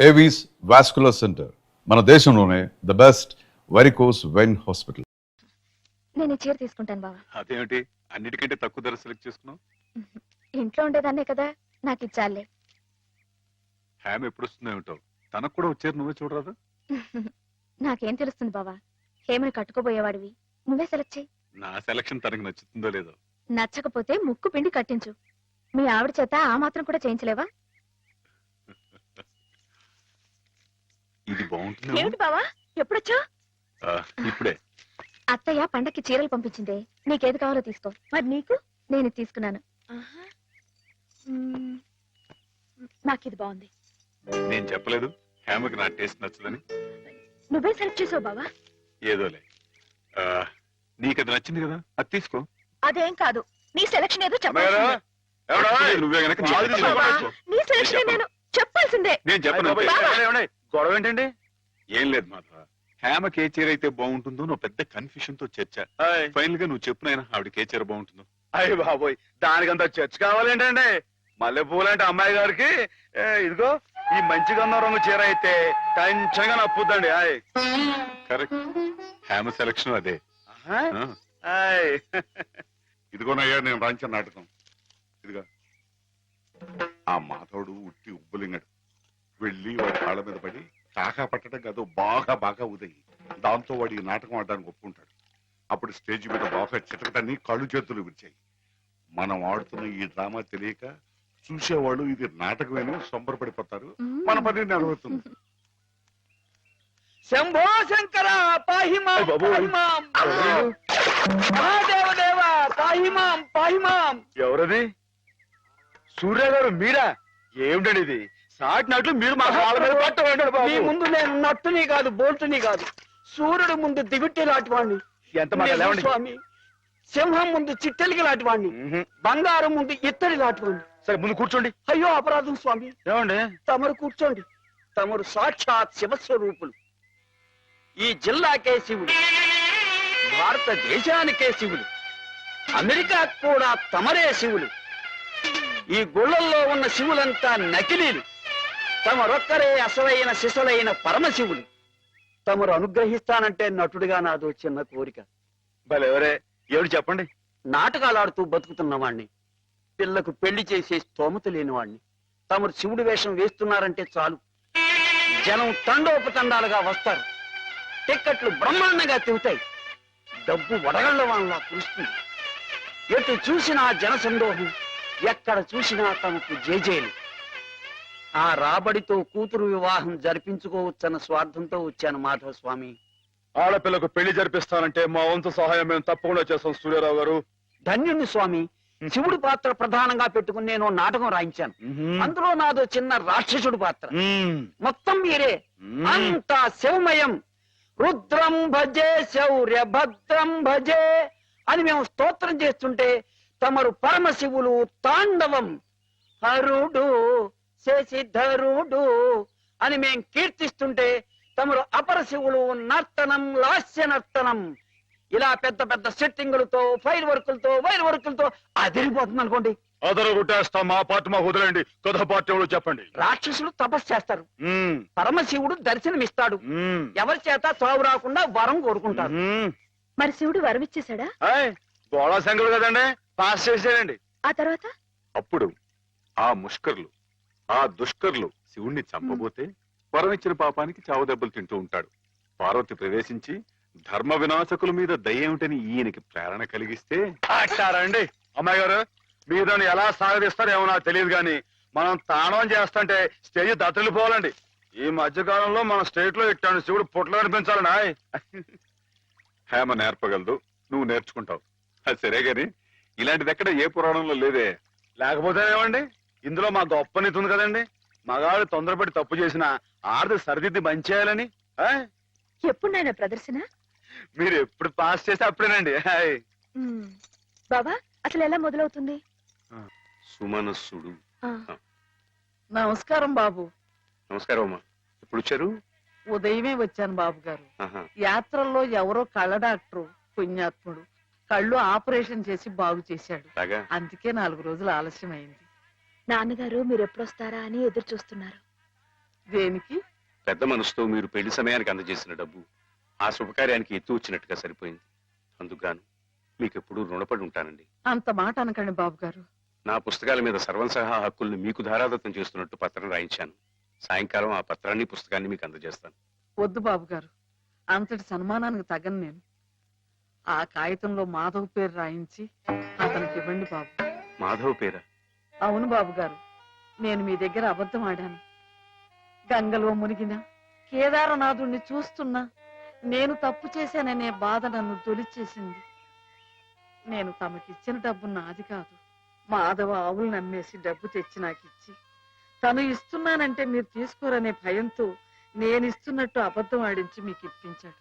Avis vascular centre మన దేశంలోనే the best varicose vein hospital. నేను చీర తీసుకుంటాను బావా. అదేమిటి అన్నిటికంటే తక్కువ ధర సెలెక్ట్ చేసుకున్నావు? ఇంట్లో ఉండేదాన్నే కదా, నాకు ఇచ్చాలే. హ్యామ్ ఎప్పుడు వస్తుందో ఏమిటో, తనకు కూడా వచ్చారు, నువ్వే చూడరాదు. నాకేం తెలుస్తుంది బావా, హేమని కట్టుకోబోయేవాడివి, నువ్వే సెలెక్ట్ చేయి. నా సెలక్షన్ తనకు నచ్చుతుందో లేదో. నచ్చకపోతే ముక్కు పిండి కట్టించు. మీ ఆవిడ చేత ఆ మాత్రం కూడా చేయించలేవా? ఇది బాగుంటుంది. ఏమిటి బావా ఎప్పుడొచ్చా? ఇప్పుడే. అత్తయ్య పండక్కి చీరలు పంపించిందే, నీకేది కావాలో తీసుకో. మరి నీకు? నేను తీసుకున్నాను. నాకు ఇది బాగుంది. నేను చెప్పలేదు హ్యామ్కి నా టేస్ట్ నచ్చదని? నువ్వే సెలెక్ట్ చేసావు బావా. ఏదోలే, నీకు అది నచ్చింది కదా, అది తీసుకో. అదేం కాదు, నీ సెలక్షన్ ఏదో చెప్పాల్సిందే. నువ్వే గనక నీ సెలక్షన్ నేను చెప్పాల్సిందే. నేను చెప్పను. గొడవ ఏంటండి? ఏం లేదు మాధవ, హ్యామకి ఏ చీర అయితే బాగుంటుందో నువ్వు పెద్ద కన్ఫ్యూషన్ తో చర్చ. ఫైనల్ గా నువ్వు చెప్పునైనా ఆవిడకి ఏ చీర బాగుంటుందో. అయ్యి బాబోయ్, దానికంత చర్చ కావాలేంటండి? మల్లెపూలంటే అమ్మాయి గారికి ఇదిగో ఈ మంచిగా ఉన్న రంగు చీర అయితే టెన్షన్ గా నప్పుద్దండి. కరెక్ట్, హ్యామ సెలక్షన్ అదే. ఇదిగోనయ్యా నేను రాంచిన నాటకం. ఇదిగా ఆ మాధవుడు ఉట్టి ఉబ్బులింగడు. వెళ్ళి వాడి కాళ్ళ మీద పడి కాకా పట్టడం కాదు, బాగా బాగా ఉదయి. దాంతో వాడి ఈ నాటకం ఆడడానికి ఒప్పుకుంటాడు. అప్పుడు స్టేజ్ మీద బాగా చిటకటాన్ని కళ్ళు చేతులు విరిచాయి. మనం ఆడుతున్న ఈ డ్రామా తెలియక చూసేవాళ్ళు ఇది నాటకమేనో సంబరపడిపోతారు. మన పని నెరవేరుతుంది. శంభో శంకర పాహిమాం పాహిమాం, మహాదేవదేవ పాహిమాం పాహిమాం. ఎవరది? సూర్య గారు మీరా? ఏమిటండి ఇది? సాటినట్లు మీరు మా కాళ్ళ మీద పట్టండి. మీ ముందు నేను నట్టుని కాదు, బోల్టుని కాదు, సూర్యుడు ముందు దిగుట్టి లాంటి వాడిని. ఎంత స్వామి, సింహం ముందు చిట్టెలికి లాంటి వాడిని, బంగారం ముందు ఇత్తడి లాంటి వాడిని. సరే ముందు కూర్చోండి. అయ్యో అపరాధం స్వామి. ఏమండి? తమరు కూర్చోండి. తమరు సాక్షాత్ శివస్వరూపులు. ఈ జిల్లాకే శివుడు, భారతదేశానికే శివుడు, అమెరికా కూడా తమరే శివులు. ఈ గుళ్ళల్లో ఉన్న శివులంతా నకిలీలు. తమరొక్కరే అసలైన శిశులైన పరమశివులు. తమరు అనుగ్రహిస్తానంటే నటుడిగా నాదో చిన్న కోరిక. భలేవరే, ఎవరు చెప్పండి? నాటకాలాడుతూ బతుకుతున్నవాణ్ణి, పిల్లకు పెళ్లి చేసే స్తోమత లేనివాణ్ణి. తమరు శివుడి వేషం వేస్తున్నారంటే చాలు, జనం తండోపతండాలుగా వస్తారు. టిక్కెట్లు బ్రహ్మాండంగా తిరుగుతాయి. డబ్బు వడగళ్ల వాళ్ళ కురుస్తుంది. ఎటు చూసినా జన సందోహం, ఎక్కడ చూసినా తమకు జేజేలు. ఆ రాబడితో కూతురు వివాహం జరిపించుకోవచ్చన్న స్వార్థంతో వచ్చాను మాధవ స్వామి. ఆడపిల్లకు పెళ్లి జరిపిస్తానంటే మా వంతు సహాయం మేము తప్పకుండా చేస్తాం సూర్యారావు గారు. ధన్యుణ్ణి స్వామి. శివుడి పాత్ర ప్రధానంగా పెట్టుకుని నేను నాటకం రాయించాను. అందులో నాదో చిన్న రాక్షసుడు పాత్ర. మొత్తం మీరే, అంతా శివమయం. రుద్రం భజే శౌర్య భద్రం భజే అని మేము స్తోత్రం చేస్తుంటే తమరు పరమశివులు తాండవం, హరుడు శశిధరుడు అని మేం కీర్తిస్తుంటే తమరు అపరశివులు నర్తనం, లాస్య నర్తనం. ఇలా పెద్ద పెద్ద సెట్టింగులతో, ఫైర్ వర్కులతో, వైర్ వర్కులతో అదిరిపోతుంది అనుకోండి. అదరగొట్టేస్తాం. మా పార్టీ మాకు వదిలేండి. కథ పార్టీ ఎవరు చెప్పండి. రాక్షసులు తపస్సు చేస్తారు, పరమశివుడు దర్శనమిస్తాడు. ఎవరి చేత చావు రాకుండా వరం కోరుకుంటారు. మరి శివుడు వరం ఇచ్చేశాడా? గోళా శంకరుడు కదండి, పాస్ చేసాడండి. ఆ తర్వాత అప్పుడు ఆ ముష్కర్లు, ఆ దుష్కర్లు శివుణ్ణి చంపబోతే వరం ఇచ్చిన పాపానికి చావు దెబ్బలు తింటూ ఉంటాడు. పార్వతి ప్రవేశించి ధర్మ వినాశకుల మీద దయ్యేమిటని ఈయనకి ప్రేరణ కలిగిస్తే అండి. అమ్మాయి గారు, మీరు దాన్ని ఎలా సాగదీస్తారో ఏమో నాకు తెలియదు కానీ మనం తాణం చేస్తుంటే స్టేజ్ దత్తలిపోవాలండి. ఈ మధ్యకాలంలో మన స్టేట్ లో ఇట్టాను శివుడు పుట్లో అనిపించాలండి. హేమ నేర్పగలదు, నువ్వు నేర్చుకుంటావు. అది సరే గాని ఇలాంటిది ఎక్కడ ఏ పురాణంలో లేదే. లేకపోతే ఏమండి, ఇందులో మా గొప్ప నీతి ఉంది కదండి. మగాడు తొందరపడి తప్పు చేసిన ఆడది సరిదిద్ది మంచి చేయాలని. ఎప్పుడు నాయన ప్రదర్శన? మీరు ఎప్పుడు పాస్ చేస్తే అప్పుడేనండి. బాబా అసలు ఎలా మొదలవుతుంది? సుమనస్సుడు. నమస్కారం బాబు. నమస్కారం అమ్మా. ఎప్పుడు వచ్చారు? ఉదయమే వచ్చాను బాబు గారు. యాత్రల్లో ఎవరో కళ్ళ డాక్టరు పుణ్యాత్ముడు కళ్ళు ఆపరేషన్ చేసి బాగు చేశాడు. అందుకే 4 రోజులు ఆలస్యం అయింది. నాన్నగారు మీరు ఎప్పుడొస్తారా అని ఎదురు చూస్తున్నారు. దేనికి? పెద్ద మనసుతో మీరు పెళ్లి సమయానికి అందజేసిన డబ్బు ఆ శుభకార్యానికి ఎత్తు వచ్చినట్టుగా సరిపోయింది. అందుకుగాను మీకెప్పుడూ రుణపడి ఉంటానండి. అంత మాట అనకండి బాబు గారు. నా పుస్తకాల మీద సర్వసహా హక్కుల్ని మీకు ధారాదత్తం చేస్తున్నట్టు పత్రం రాయించాను. సాయంకాలం ఆ పత్రాన్ని పుస్తకాన్ని మీకు అందజేస్తాను. వద్దు బాబు గారు, అంతటి సన్మానానికి తగను నేను. ఆ కాగితంలో మాధవ్ పేరు రాయించి అతనికి ఇవ్వండి బాబు. మాధవ్ పేరా? అవును బాబు గారు, నేను మీ దగ్గర అబద్ధం ఆడాను. గంగలో మునిగిన కేదారనాథుణ్ణి చూస్తున్నా నేను తప్పు చేశాననే బాధ నన్ను తొలిచేసింది. నేను తమకిచ్చిన డబ్బు నాది కాదు. మాధవ ఆవులు నమ్మేసి డబ్బు తెచ్చి నాకిచ్చి తను ఇస్తున్నానంటే మీరు తీసుకోరనే భయంతో నేను ఇస్తున్నట్టు అబద్ధం ఆడించి మీకు ఇప్పించాడు.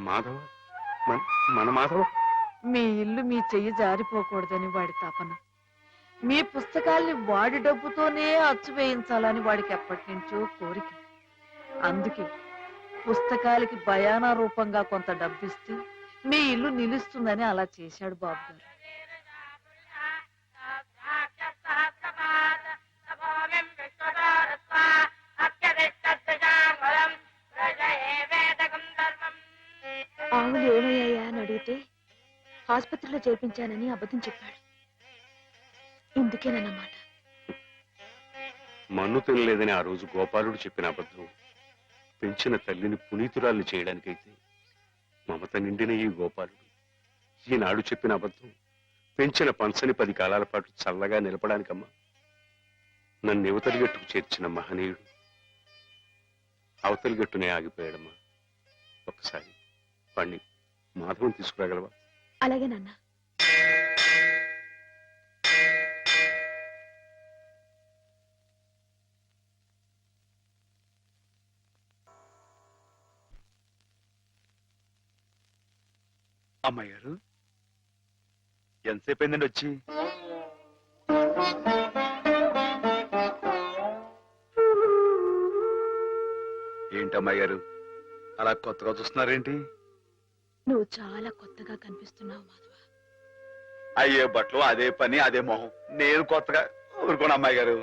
మాధవ? మన మాధవ? మీ ఇల్లు మీ చెయ్యి జారిపోకూడదని వాడి తపన. మీ పుస్తకాల్ని వాడి డబ్బుతోనే అచ్చు వేయించాలని వాడికి ఎప్పటి నుంచో కోరిక. అందుకే పుస్తకాలకి బయానా రూపంగా కొంత డబ్బిస్తే మీ ఇల్లు నిలుస్తుందని అలా చేశాడు బాబు గారు. ఆవులు ఏమయ్యాయా అని అడిగితే ఆసుపత్రిలో చేర్పించానని అబద్ధం చెప్పాడు. ఇందుకేనన్నమాట. మన్ను తినలేదని ఆ రోజు గోపాలుడు చెప్పిన అబద్ధం పెంచిన తల్లిని పునీతురాల్ని చేయడానికైతే మమత నిండిన ఈ గోపాలుడు ఈనాడు చెప్పిన అబద్ధం పెంచిన పంచని 10 కాలాల పాటు చల్లగా నిలపడానికమ్మా. నన్ను యువతలి గట్టుకు చేర్చిన మహనీయుడు అవతలి గట్టునే ఆగిపోయాడమ్మా. ఒక్కసారి పండి మాధవం తీసుకురాగలవా? అలాగే నాన్న. అమ్మాయి గారు ఎంతసేపు అయిందండి వచ్చి? ఏంటమ్మాయి గారు అలా కొత్తగా చూస్తున్నారేంటి? నువ్వు చాలా కొత్తగా కనిపిస్తున్నావు మాధవ. అయ్యే బట్టలు అదే పని అదే మొహం, నేను కొత్తగా ఊరుకోను అమ్మాయి గారు.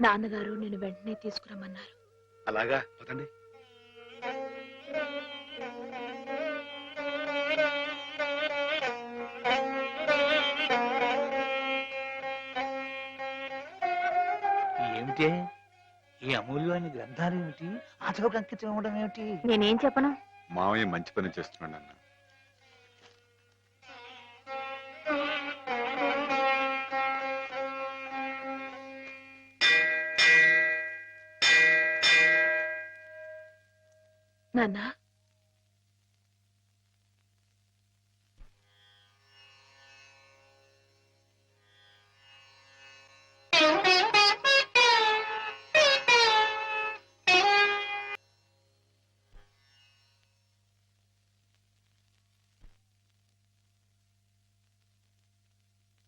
నాన్నగారు నేను వెంటనే తీసుకురమ్మన్నారు. అలాగా పదండి. ఏమిటే ఈ అమూల్యమైన గ్రంథాలు ఏమిటి? ఆటోకి అంకితం ఇవ్వడం ఏమిటి? నేనేం చెప్పను. మావయ్య మంచి పని చేస్తున్నాడు అన్న. నాన్న,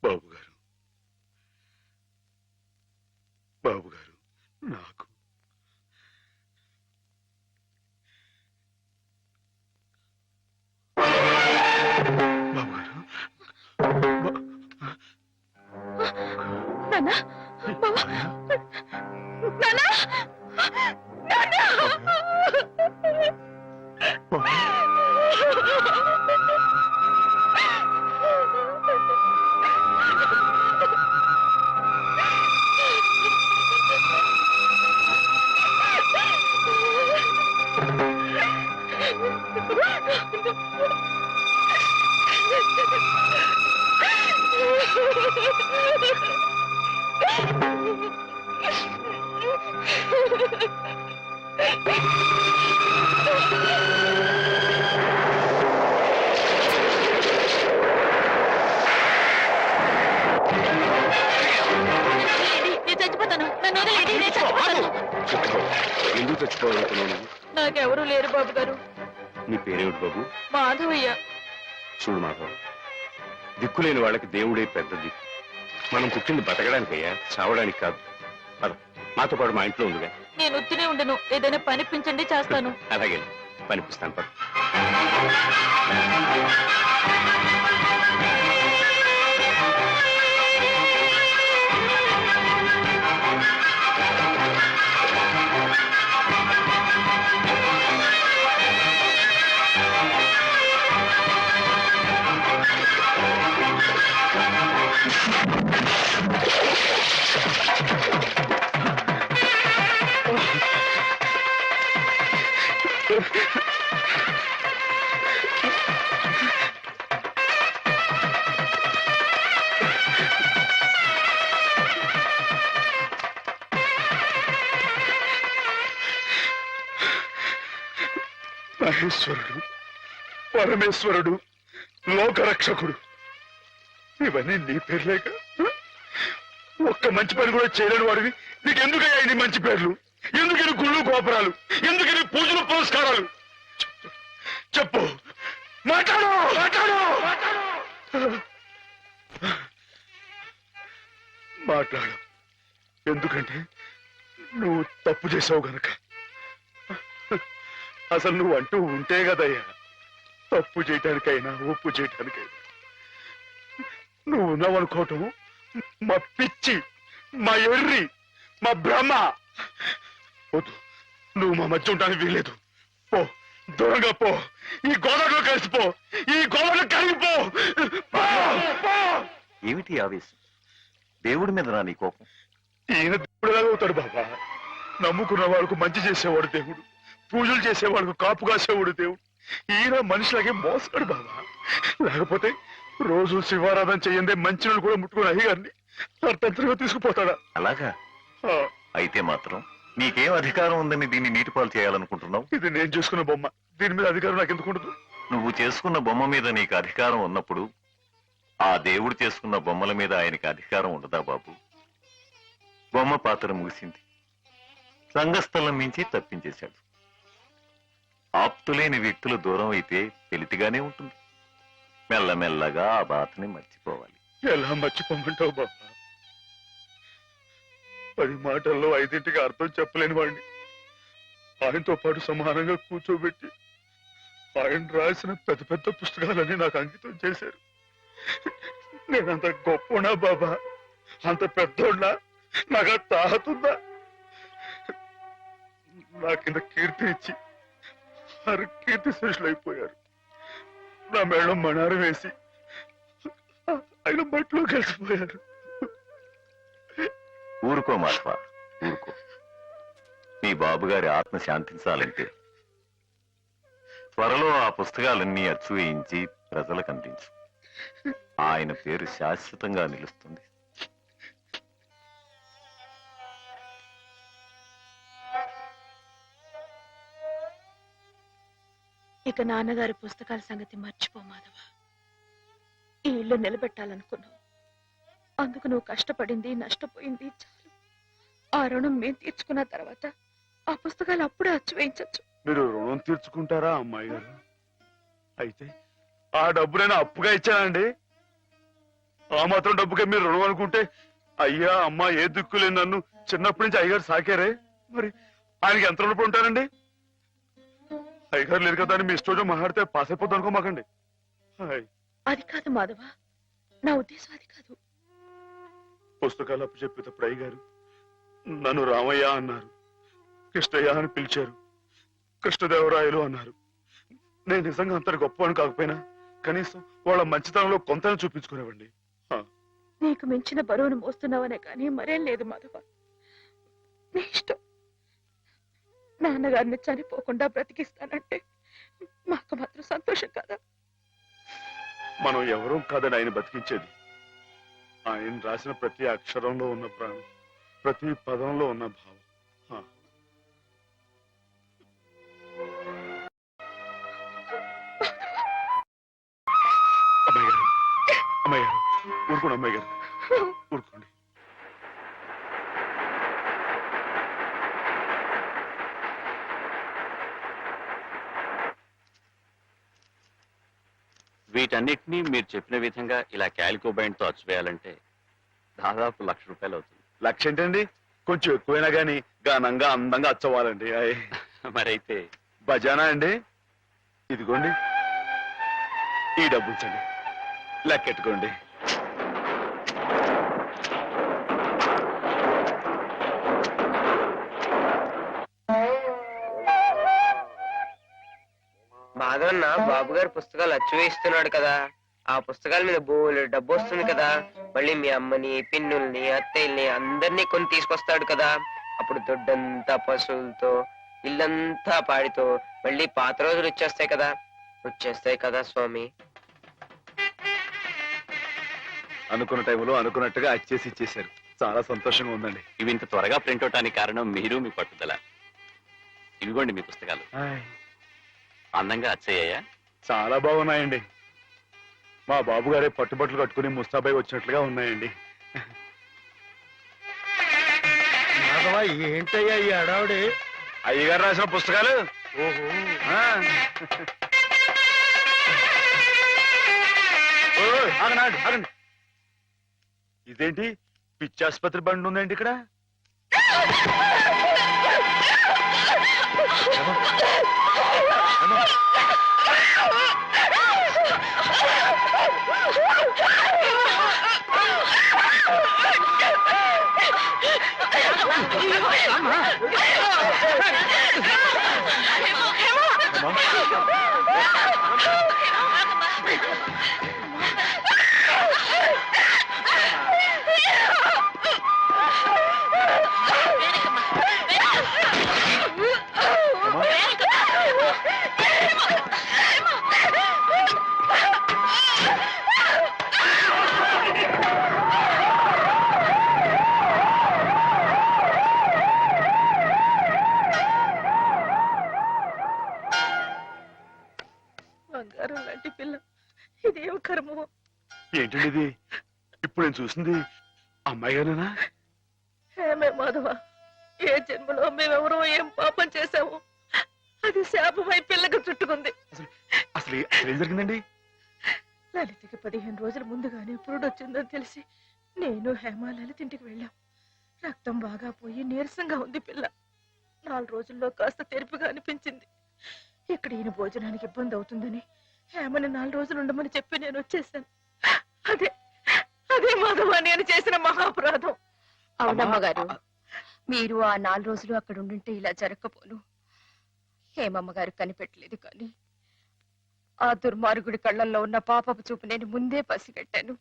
బాబు గారు నాకు బాబు గారు నాన్న, బావ, నాన్న, నాన్న. ఎందుకు చచ్చిపోవాలనుకున్నాను? నాకెవరూ లేరు బాబు గారు. నీ పేరేమిటి బాబు? మాధవయ్య. చూడు మాధవ్, దిక్కులేని వాళ్ళకి దేవుడే పెద్ద దిక్కు. మనం పుట్టింది బతకడానికయ్యా, చావడానికి కాదు. పద, మాతో పాటు మా ఇంట్లో ఉందిగా. నేను ఉత్తినే ఉండను, ఏదైనా పనిపించండి, చేస్తాను. అలాగే పనిపిస్తాను. పద. మహేశ్వరుడు, పరమేశ్వరుడు, లోకరక్షకుడు, ఇవన్నీ నీ పేర్లేక? ఒక్క మంచి పని కూడా చేయలేని వాడివి నీకెందుకయ్యా ఇన్ని మంచి పేర్లు? ఎందుకని గుళ్ళు గోపురాలు? ఎందుకని పూజలు పురస్కారాలు? చెప్పు, మాట్లాడు, మాట్లాడు, మాట్లాడు. ఎందుకంటే నువ్వు తప్పు చేసావు గనక. అసలు నువ్వు అంటూ ఉంటే కదయ్యా తప్పు చేయటానికైనా ఒప్పు చేయటానికైనా. నువ్వు ఉన్నావనుకోవటం మా పిచ్చి, మా ఎర్రి, మా భ్రమ. వద్దు, నువ్వు మా మధ్య ఉండడానికి వీల్లేదు. పో, దూరంగా పో. ఈ గోదావరిలో కలిసిపో, ఈ గోదావరిలో కరిగిపో. పో, పో. ఏమిటి ఆవేశం? దేవుడి మీద రా నీ కోపం. ఈయన దేవుడులాగా అవుతాడు బాబా. నమ్ముకున్న వాళ్ళకు మంచి చేసేవాడు దేవుడు, పూజలు చేసేవాళ్ళకు కాపు కాసేవాడు దేవుడు. ఈయన మనిషిలాగే మోసాడు బాబా. లేకపోతే రోజు శివారాధన చెయ్యందే మంచినీళ్ళు కూడా ముట్టుకుని అయ్యగారిని అర్థంతరంగా తీసుకుపోతాడా? అలాగా? ఆ, అయితే మాత్రం నీకేం అధికారం ఉందని దీన్ని నీటిపాలు చేయాలనుకుంటున్నావు? ఇది నేను చేసుకున్న బొమ్మ, దీని మీద అధికారం నాకు ఎందుకు ఉండదు? నువ్వు చేసుకున్న బొమ్మ మీద నీకు అధికారం ఉన్నప్పుడు ఆ దేవుడు చేసుకున్న బొమ్మల మీద ఆయనకి అధికారం ఉండదా బాబు? బొమ్మ పాత్ర ముగిసింది, రంగస్థలం నుంచి తప్పించేశాడు. ఆప్తులేని వ్యక్తులు దూరం అయితే వెలితిగానే ఉంటుంది. మెల్లమెల్లగా ఆ బాధని మర్చిపోవాలి. ఎలా మర్చిపోమంటావు బాబా? 10 మాటల్లో 5ంటికి అర్థం చెప్పలేని వాడిని ఆయనతో పాటు సమానంగా కూర్చోబెట్టి ఆయన రాసిన పెద్ద పెద్ద పుస్తకాలన్నీ నాకు అంకితం చేశారు. నేనంత గొప్పనా బాబా? అంత పెద్దోడ్నా? నాకు ఆ తాహతుందా? నా కింద కీర్తి ఇచ్చి వారు కీర్తి శేషులు అయిపోయారు. నా మేడం మణారం వేసి ఆయన బట్టలో కలిసిపోయారు. ఊరుకో మాధవ, ఊరుకో. నీ బాబుగారి ఆత్మ శాంతించాలంటే త్వరలో ఆ పుస్తకాలన్నీ అచ్చు వేయించి ప్రజలకు అందించు. ఆయన పేరు శాశ్వతంగా నిలుస్తుంది. ఇక నాన్నగారి పుస్తకాల సంగతి మర్చిపో మాధవ. ఈ ఇల్లు నిలబెట్టాలనుకున్నావు, అందుకు నువ్వు కష్టపడింది నష్టపోయింది చాలు. ఆ రుణం మేము తీర్చుకున్న తర్వాత ఆ పుస్తకాలు అప్పుడే అచ్చు వేయించచ్చు. మీరు రుణం తీర్చుకుంటారా అమ్మాయి గారు? అయితే ఆ డబ్బు నేను అప్పుగా ఇచ్చానండి. ఆ మాత్రం డబ్బుకే మీరు రుణం అనుకుంటే అయ్యా అమ్మా ఏ దిక్కు లేని నన్ను చిన్నప్పటి నుంచి అయ్యగారు సాకారే. మరి ఆయనకి ఎంత రుణపడి ఉంటానండి? అయ్యగారు లేరు కదా అని మీ ఇష్టం మాట్లాడితే పాస్ అయిపోద్ది అనుకోమాకండి. అది కాదు మాధవ, నా ఉద్దేశం అది కాదు. పుస్తకాలు అప్పు చెప్పేటప్పుడు అయ్యగారు నన్ను రామయ్య అన్నారు, కృష్ణయ్య అని పిలిచారు, కృష్ణదేవరాయలు అన్నారు. నేను నిజంగా అంతటి గొప్ప కాకపోయినా కనీసం వాళ్ళ మంచితనంలో కొంతనే చూపించుకునేవండి. నీకు మించిన బరువును మోస్తున్నావనే కానీ మరేం లేదు మాధవ. నీ ఇష్టం. నాన్నగారిని చనిపోకుండా బ్రతికిస్తానంటే మాకు మాత్రం సంతోషం కదా? మనం ఎవరూ కాదని ఆయన బతికించేది. ఆయన రాసిన ప్రతి అక్షరంలో ఉన్న ప్రాణం, ప్రతి పదంలో ఉన్న భావం. అమ్మాయి గారు, అమ్మాయి గారు, ఊరుకోండి అమ్మాయి గారు, ఊరుకోండి. వీటన్నిటినీ మీరు చెప్పిన విధంగా ఇలా క్యాలికో బైండ్ తో అచ్చువేయాలంటే దాదాపు 1,00,000 రూపాయలు అవుతుంది. 1,00,000 ఏంటండి? కొంచెం ఎక్కువైనా గానీ ఘనంగా అందంగా అచ్చవ్వాలండి. మరైతే బజానా అండి. ఇదిగోండి ఈ డబ్బు ఉంచండి, లెక్కెట్టుకోండి. మాధవన్న బాబు గారి పుస్తకాలు అచ్చు వేస్తున్నాడు కదా, ఆ పుస్తకాల మీద బోలెడు డబ్బు వస్తుంది కదా. మళ్ళీ మీ అమ్మని, పిన్నుల్ని, అత్తయ్యల్ని అందరినీ కొని తీసుకొస్తాడు కదా. అప్పుడు దొడ్డంతా పశువులతో, ఇల్లంతా పాడితో మళ్ళీ పాత రోజులు వచ్చేస్తాయి కదా. వచ్చేస్తాయి కదా స్వామి. అనుకున్న టైంలో అనుకున్నట్టుగా అచ్చేసి ఇచ్చేశారు. చాలా సంతోషంగా ఉందండి. ఇవి ఇంత త్వరగా ప్రింట్ అవటానికి కారణం మీరు, మీ పట్టుదల. ఇవిగోండి మీ పుస్తకాలు. అందంగా అచ్చయ్యా? చాలా బాగున్నాయండి. మా బాబు గారే పట్టుబట్టలు కట్టుకుని ముస్తాబాయ్ వచ్చినట్లుగా ఉన్నాయండి. ఏంటయ్యా ఈ అడావుడి? అయ్యగారు రాసిన పుస్తకాలు. ఓహో, ఆగండి ఆగండి. ఇదేంటి పిచ్చి ఆసుపత్రి బండి ఉందండి ఇక్కడ? బంగారం లాంటి పిల్ల, ఇదేం కర్మమో. ఏంటండి ఇది? ఇప్పుడు నేను చూసింది అమ్మాయి గారేనా? ఏమే మాధవ, ఏ జన్మలో మేమెవరో ఏం పాపం చేశాము, అది శాపమై పిల్లకు చుట్టుకుంది. అసలు ఏం జరిగిందండి? లలితకి 15 రోజుల ముందుగానే పురుడు వచ్చిందని తెలిసి నేను హేమ లలిత ఇంటికి వెళ్ళాం. రక్తం బాగా పోయి నీరసంగా ఉంది పిల్ల. 4 రోజుల్లో కాస్త తెరుపుగా అనిపించింది. ఇక్కడ ఈయన భోజనానికి ఇబ్బంది అవుతుందని హేమని 4 రోజులు ఉండమని చెప్పి నేను వచ్చేసాను. అదే అదే మాధవ నేను చేసిన మహాపరాధం. అవునమ్మగారు, మీరు ఆ 4 రోజులు అక్కడ ఉండుంటే ఇలా జరగకపోను. హేమమ్మగారు కనిపెట్టలేదు కానీ ఆ దుర్మార్గుడి కళ్ళల్లో ఉన్న పాపపు చూపు నేను ముందే పసిగట్టాను.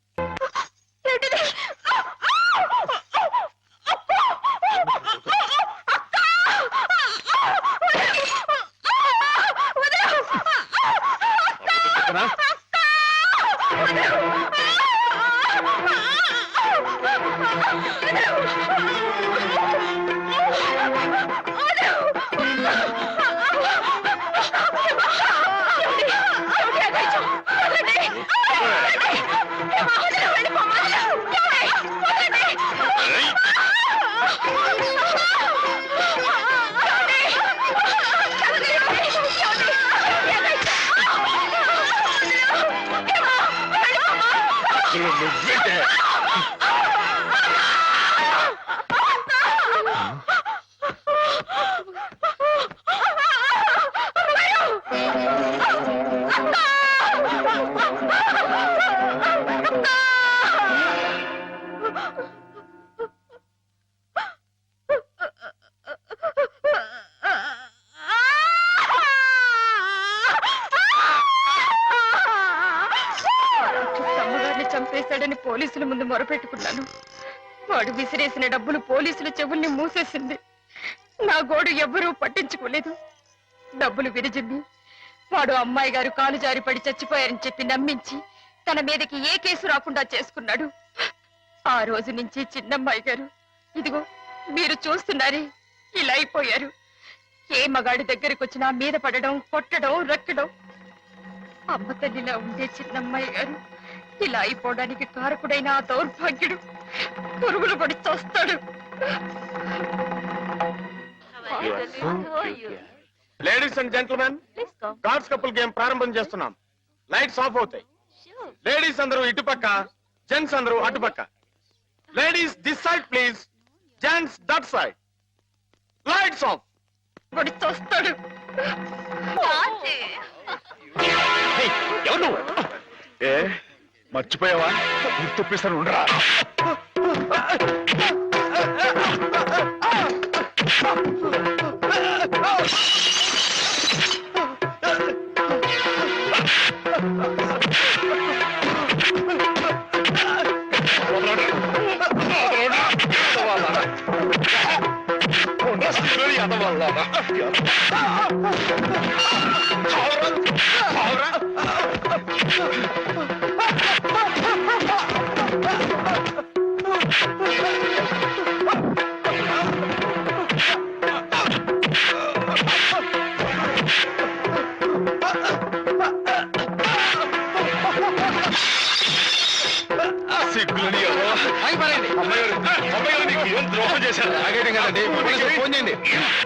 చంపేశాడని పోలీసుల ముందు మొరపెట్టుకున్నాను. వాడు విసిరేసిన డబ్బులు పోలీసుల చెవుల్ని మూసేసింది. నా గోడు ఎవ్వరూ పట్టించుకోలేదు. డబ్బులు విరిజింది. వాడు అమ్మాయి గారు కాలు జారి పడి చచ్చిపోయారని చెప్పి నమ్మించి తన మీదకి ఏ కేసు రాకుండా చేసుకున్నాడు. ఆ రోజు నుంచి చిన్నమ్మాయి గారు ఇదిగో మీరు చూస్తున్నారే ఇలా అయిపోయారు. ఏ మగాడి దగ్గరికి వచ్చినా మీద పడడం, కొట్టడం, రక్కడం. అమ్మ తల్లిలా ఉండే చిన్నమ్మాయి గారు ఇలా అయిపోవడానికి కారకుడైన ఆ దౌర్భాగ్యుడు పురుగులు పడి చస్తాడు. Ladies and gentlemen, god's couple game ప్రారంభం చేస్తున్నాం. లైట్స్ ఆఫ్ అవుతాయి. లేడీస్ అందరూ ఇటుపక్క, జెంట్స్ అందరూ అటుపక్క. Ladies this side please, gents that side. Lights off. పడి చస్తాడు. ఎవరు నువ్వు? ఏ మర్చిపోయావా? గుర్తుప్పిస్తాను ఉండరా.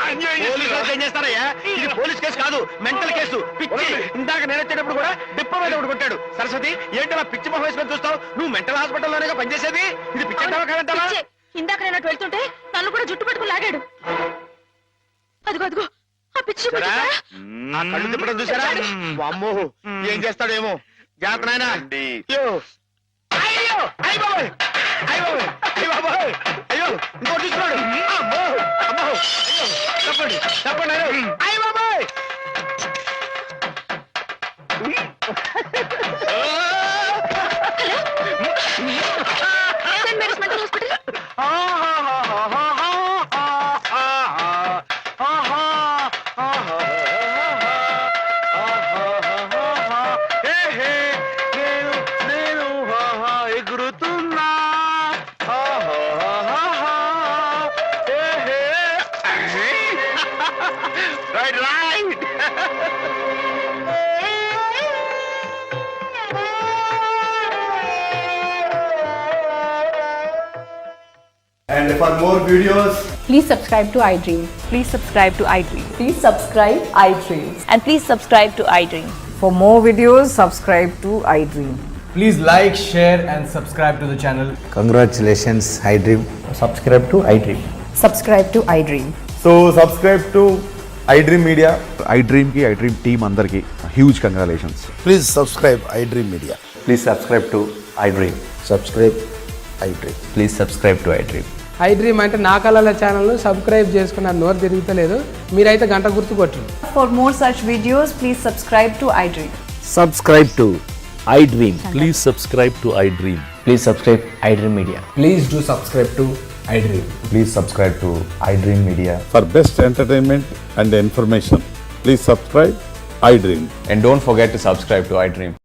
ఆగండి పోలీసు వాళ్ళు ఏం చేస్తారయ్యా? ఇది పోలీస్ కేసు కాదు, మెంటల్ కేసు. పిచ్చి ఇందాక నేను వచ్చేటప్పుడు కూడా డిప్ప మీద ఒకటి కొట్టాడు. సరస్వతి ఏంటి అలా పిచ్చి మొహం వేసుకొని చూస్తావు? నువ్వు మెంటల్ హాస్పిటల్లోనే పనిచేసేది. ఇది పిచ్చి అంటావా కాదంటావా? పిచ్చే. ఇందాక నేను అటు వెళ్తుంటే నన్ను కూడా జుట్టు పట్టుకుని లాగాడు. అదిగో అదిగో ఆ పిచ్చి చూపు చూసారా? చూసారా? ఆ కళ్ళు తిప్పడం చూసారా? అమ్మో ఏం చేస్తాడేమో. జాగ్రత్త నాయనా. అయ్యో అయ్యో అయ్య బాబోయ్, అయ్య బాబోయ్, అయ్య బాబోయ్, అయ్యో ఇంకోటి చూస్తున్నాడు. అమ్మో అమ్మో అయ్యో తప్పండి తప్పండి అయ్య బాబోయ్. Saint Mary's mental hospital. ఎగురుతున్నా right right. And for more videos, Please subscribe to iDream. Please subscribe to iDream. Please subscribe iDream. And please subscribe to iDream. For more videos, subscribe to iDream. please like, share, and subscribe to the channel. Congratulations, iDream. Subscribe to iDream. Subscribe to iDream. So subscribe to iDream Media. iDream కి iDream team అందరికి huge congratulations. Please subscribe iDream Media. Please subscribe to iDream. Subscribe iDream. Please subscribe to iDream. iDream అంటే నా కళల ఛానల్ను subscribe చేసుకున్న నోరు తిరుగుతలేదు. మీరైతే గంట గుర్తు కొట్టండి. For more such videos, please subscribe to iDream. Subscribe to iDream. Please subscribe to iDream. Please subscribe iDream Media. Please do subscribe to iDream. Please subscribe to iDream Media. For best entertainment and information, please subscribe iDream. And don't forget to subscribe to iDream.